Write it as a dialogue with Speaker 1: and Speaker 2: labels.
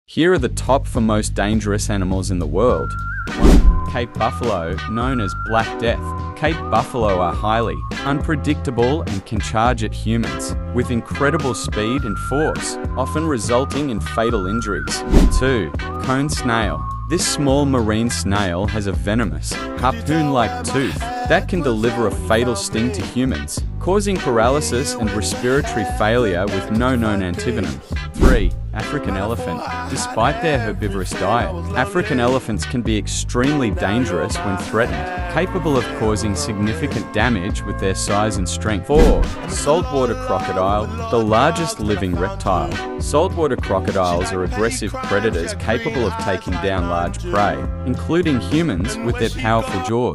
Speaker 1: Here are the top 4 most dangerous animals in the world. 1. Cape buffalo, known as Black Death. Cape buffalo are highly unpredictable and can charge at humans with incredible speed and force, often resulting in fatal injuries. 2. Cone snail. This small marine snail has a venomous, harpoon-like tooth that can deliver a fatal sting to humans, causing paralysis and respiratory failure with no known antivenom. 3. African elephant. Despite their herbivorous diet, African elephants can be extremely dangerous when threatened, capable of causing significant damage with their size and strength. 4. Saltwater crocodile, the largest living reptile. Saltwater crocodiles are aggressive predators capable of taking down large prey, including humans, with their powerful jaws.